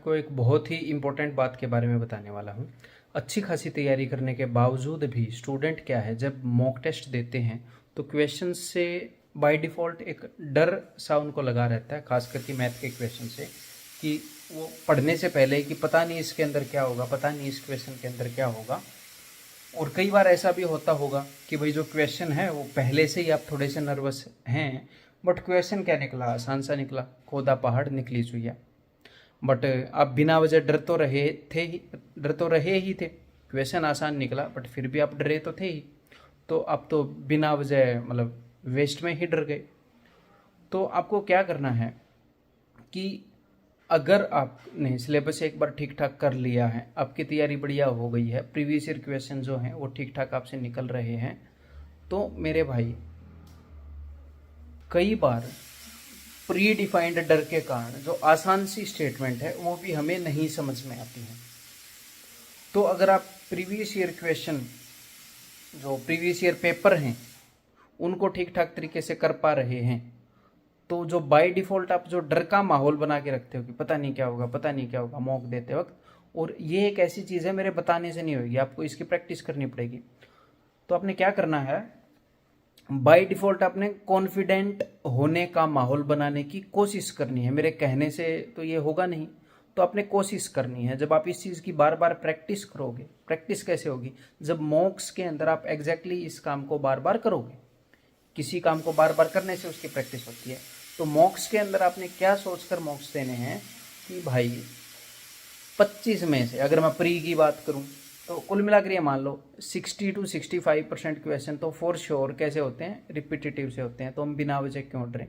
को एक बहुत ही इम्पोर्टेंट बात के बारे में बताने वाला हूँ। अच्छी खासी तैयारी करने के बावजूद भी स्टूडेंट क्या है, जब मॉक टेस्ट देते हैं तो क्वेश्चन से बाय डिफ़ॉल्ट एक डर सा उनको लगा रहता है, खास करके मैथ के क्वेश्चन से, कि वो पढ़ने से पहले कि पता नहीं इसके अंदर क्या होगा, पता नहीं इस क्वेश्चन के अंदर क्या होगा। और कई बार ऐसा भी होता होगा कि भाई जो क्वेश्चन है वो पहले से ही आप थोड़े से नर्वस हैं, बट क्वेश्चन क्या निकला, आसान सा निकला, खोदा पहाड़ निकली चुईया। बट आप बिना वजह डर तो रहे ही थे। क्वेश्चन आसान निकला बट फिर भी आप डरे तो थे ही। तो आप तो बिना वजह मतलब वेस्ट में ही डर गए। तो आपको क्या करना है कि अगर आपने सिलेबस एक बार ठीक ठाक कर लिया है, आपकी तैयारी बढ़िया हो गई है, प्रीवियस ईयर क्वेश्चन जो हैं वो ठीक ठाक आपसे निकल रहे हैं, तो मेरे भाई कई बार प्री डिफाइंड डर के कारण जो आसान सी स्टेटमेंट है वो भी हमें नहीं समझ में आती है। तो अगर आप प्रीवियस ईयर क्वेश्चन, जो प्रीवियस ईयर पेपर हैं, उनको ठीक ठाक तरीके से कर पा रहे हैं, तो जो बाय डिफ़ॉल्ट आप जो डर का माहौल बना के रखते हो कि पता नहीं क्या होगा, पता नहीं क्या होगा मॉक देते वक्त, और ये एक ऐसी चीज़ है मेरे बताने से नहीं होगी, आपको इसकी प्रैक्टिस करनी पड़ेगी। तो आपने क्या करना है, बाय डिफ़ॉल्ट आपने कॉन्फिडेंट होने का माहौल बनाने की कोशिश करनी है। मेरे कहने से तो ये होगा नहीं, तो आपने कोशिश करनी है। जब आप इस चीज़ की बार बार प्रैक्टिस करोगे, प्रैक्टिस कैसे होगी, जब मॉक्स के अंदर आप एग्जैक्टली इस काम को बार बार करोगे। किसी काम को बार बार करने से उसकी प्रैक्टिस होती है। तो मॉक्स के अंदर आपने क्या सोचकर मॉक्स देने हैं कि भाई 25 में से, अगर मैं प्री की बात करूं तो कुल मिलाकर ये मान लो 60 to 65% क्वेश्चन तो फॉर श्योर कैसे होते हैं, रिपीटेटिव से होते हैं। तो हम बिना वजह क्यों डरें।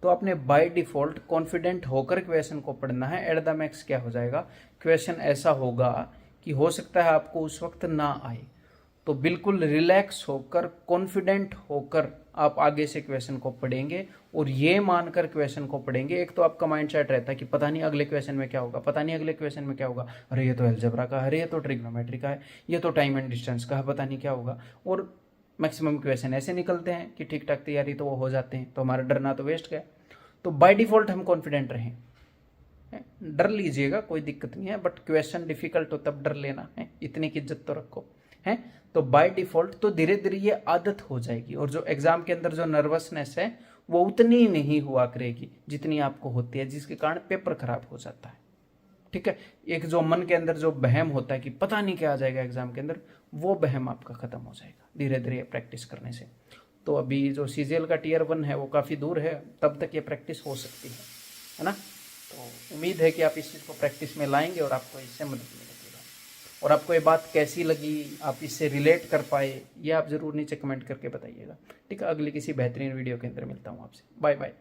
तो आपने बाय डिफ़ॉल्ट कॉन्फिडेंट होकर क्वेश्चन को पढ़ना है। एट द मैक्स क्या हो जाएगा, क्वेश्चन ऐसा होगा कि हो सकता है आपको उस वक्त ना आए, तो बिल्कुल रिलैक्स होकर, कॉन्फिडेंट होकर आप आगे से क्वेश्चन को पढ़ेंगे और ये मानकर क्वेश्चन को पढ़ेंगे। एक तो आपका माइंड सेट रहता है कि पता नहीं अगले क्वेश्चन में क्या होगा, पता नहीं अगले क्वेश्चन में क्या होगा, अरे ये तो अलजेब्रा का है, अरे ये तो ट्रिग्नोमेट्री का है, ये तो टाइम एंड डिस्टेंस का है, पता नहीं क्या होगा। और मैक्सिमम क्वेश्चन ऐसे निकलते हैं कि ठीक ठाक तैयारी तो वो हो जाते हैं, तो हमारा डरना तो वेस्ट गया। तो बाय डिफ़ॉल्ट हम कॉन्फिडेंट रहें, डर लीजिएगा कोई दिक्कत नहीं है, बट क्वेश्चन डिफिकल्ट हो तब डर लेना है, इतनी की इज्जत तो रखो है। तो बाय डिफ़ॉल्ट तो धीरे धीरे ये आदत हो जाएगी, और जो एग्जाम के अंदर जो नर्वसनेस है वो उतनी नहीं हुआ करेगी जितनी आपको होती है, जिसके कारण पेपर खराब हो जाता है। ठीक है, एक जो मन के अंदर जो बहम होता है कि पता नहीं क्या आ जाएगा एग्जाम के अंदर, वो बहम आपका खत्म हो जाएगा धीरे धीरे प्रैक्टिस करने से। तो अभी जो सीजीएल का टियर 1 है वो काफ़ी दूर है, तब तक ये प्रैक्टिस हो सकती है ना। तो उम्मीद है कि आप इस चीज़ को प्रैक्टिस में लाएंगे और आपको इससे मदद मिलेगी। और आपको ये बात कैसी लगी, आप इससे रिलेट कर पाए, ये आप ज़रूर नीचे कमेंट करके बताइएगा। ठीक है, अगली किसी बेहतरीन वीडियो के अंदर मिलता हूँ आपसे। Bye bye.